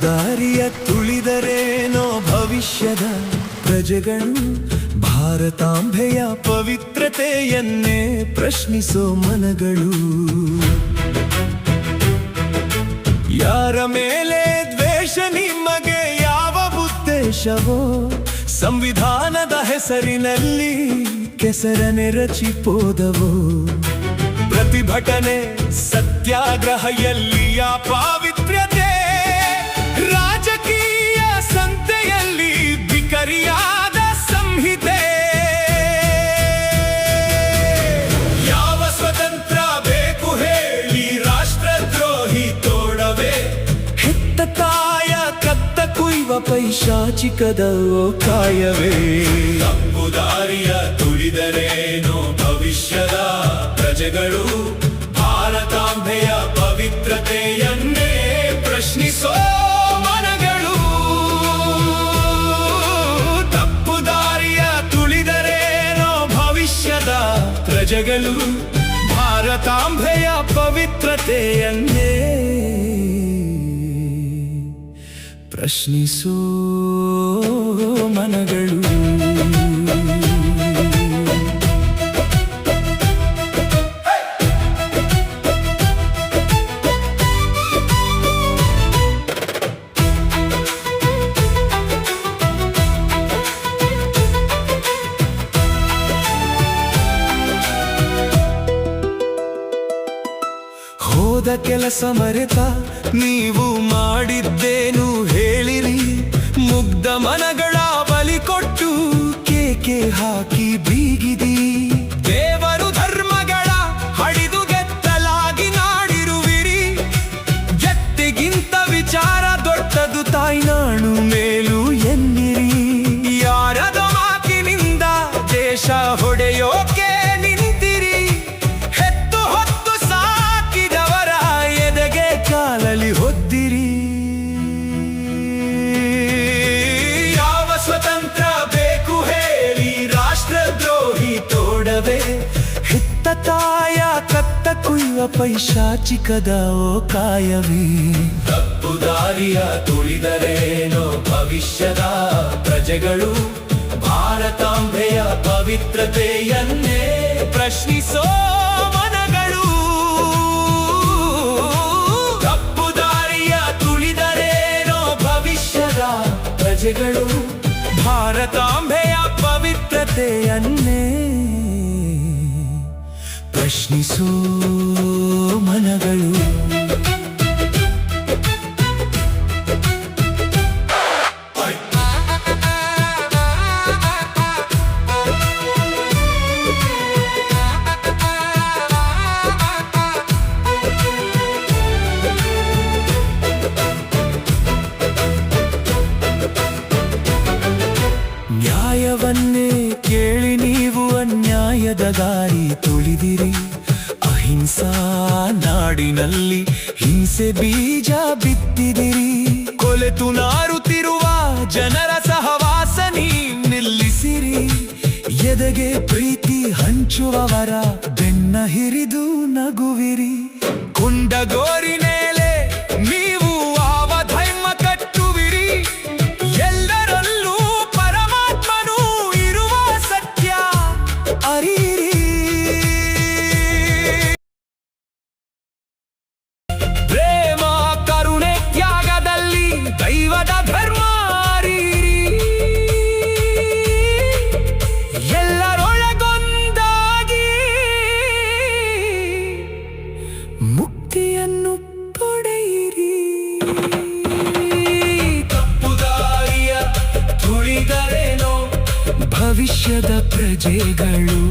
ದಾರಿಯ ತುಳಿದರೇನೋ ಭವಿಷ್ಯದ ಪ್ರಜೆಗಳು ಭಾರತಾಂಬೆಯ ಪವಿತ್ರತೆಯನ್ನೇ ಪ್ರಶ್ನಿಸೋ ಮನಗಳು. ಯಾರ ಮೇಲೆ ದ್ವೇಷ ನಿಮಗೆ ಯಾವ ಉದ್ದೇಶವೋ, ಸಂವಿಧಾನದ ಹೆಸರಿನಲ್ಲಿ ಕೆಸರನೆ ರಚಿಪೋದವೋ. ಪ್ರತಿಭಟನೆ ಸತ್ಯಾಗ್ರಹ ಎಲ್ಲಿಯ ಪಾವಿತ್ರ್ಯತೆ, ರಾಜಕೀಯ ಸಂತೆಯಲ್ಲಿ ಬಿಕರಿಯಾದ ಸಂಹಿತೆ. ಯಾವ ಸ್ವತಂತ್ರ ಬೇಕು ಹೇಳಿ ರಾಷ್ಟ್ರದ್ರೋಹಿ ತೋಡವೇ, ಹೆತ್ತ ತಾಯ ಕತ್ತ ಕುಯ್ವ ಪೈಶಾಚಿಕದ ಕಾಯವೇ. ತಪ್ಪು ದಾರಿಯ ತುಳಿದರೇನೋ ಭವಿಷ್ಯದ ಪ್ರಜೆಗಳು ಭಾರತಾಂಬೆಯ ಪವಿತ್ರತೆಯನ್ನೇ ಪ್ರಶ್ನಿಸೋ ಮನಗಳು. ತಪ್ಪು ದಾರಿಯ ತುಳಿದರೇನೋ ಭವಿಷ್ಯದ ಪ್ರಜೆಗಳು ಭಾರತಾಂಬೆಯ ಪವಿತ್ರತೆಯನ್ನೇ ಪ್ರಶ್ನಿಸೋ ಮನಗಳು. ಹೋದ ಕೆಲಸ ಮರೆತ ನೀವು ಮಾಡಿದ್ದೇನು ಹೇಳಿರಿ, ಮುಗ್ಧ ಮನಗಳ ಬಲಿ ಕೊಟ್ಟು ಕೇಕೆ ಹಾಕಿ ಬೀಗಿದಿ. ದೇವರು ಧರ್ಮಗಳ ಹಡಿದು ಗೆದ್ದಲಾಗಿ ನಾಡಿರುವಿರಿ, ಗೆತ್ತಿಗಿಂತ ವಿಚಾರ ದೊಡ್ಡದು ತಾಯ್ನಾಡು ಮೇಲು ಎನ್ನಿರಿ. ಯಾರದ ಮಾತಿನಿಂದ ದೇಶ ಹೊಡೆಯೋಕೆ ನಿಂತಿರಿ, ಹೆತ್ತು ಹೊತ್ತು ಸಾಕಿದವರ ಎದೆಗೆ ಕಾಲಲ್ಲಿ ಹೊದ್ದಿರಿ. ಯಾವ ಸ್ವತಂತ್ರ ಬೇಕು ಹೇಳಿ ರಾಷ್ಟ್ರದ್ರೋಹಿ ತೋಡವೇ, ಹೆತ್ತ ತಾಯ ಕತ್ತ ಕುಯ್ವ ಪೈಶಾಚಿಕದ ಕಾಯವೇ. ತಪ್ಪು ದಾರಿಯ ತುಳಿದರೇನೋ ಭವಿಷ್ಯದ ಪ್ರಜೆಗಳು ಭಾರತಾಂಬೆಯ ಪವಿತ್ರತೆಯನ್ನೇ ಪ್ರಶ್ನಿಸೋ ಮನಗಳು. ತಪ್ಪು ದಾರಿಯ ತುಳಿದರೇನೋ ಭವಿಷ್ಯದ ಪ್ರಜೆಗಳು ಭಾರತಾಂಬೆಯ ಪವಿತ್ರತೆಯನ್ನೇ ಪ್ರಶ್ನಿಸೋ ಮನಗಳು. ನ್ಯಾಯವನ್ನೇ ಕೇಳಿ ನೀವು ಅನ್ಯಾಯದ ದಾರಿ ತುಳಿದಿರಿ. ಅಹಿಂಸಾ ನಾಡಿನಲ್ಲಿ ಹಿಂಸೆ ಬೀಜ ಬಿತ್ತಿದಿರಿ. ಕೊಲೆತು ನಾರುತ್ತಿರುವ ಜನರ ಸಹವಾಸ ನಿಲ್ಲಿಸಿರಿ. ಎದೆಗೆ ಪ್ರೀತಿ ಹಂಚುವವರ ಬೆನ್ನ ಹಿರಿದು ನಗುವಿರಿ. ಕುಂಡಗೋರಿ ಮೇಲೆ ನೀವು ಆವಧೈಮ ಕಟ್ಟುವಿರಿ. ಎಲ್ಲರಲ್ಲೂ ಪರಮಾತ್ಮನು ಇರುವ ಸತ್ಯ ಅರಿಯಿರಿ. ಪ್ರೇಮ ಕರುಣೆ ತ್ಯಾಗದಲ್ಲಿ ದೈವದ ಧರ್ಮ ಅರಿಯಿರಿ. ಎಲ್ಲರೊಳಗೊಂದಾಗಿ ಮುಕ್ತಿಯನ್ನು ಪಡೆಯಿರಿ. ತಪ್ಪು ದಾರಿಯ ತುಳಿದರೇನೋ ಭವಿಷ್ಯದ ಪ್ರಜೆಗಳು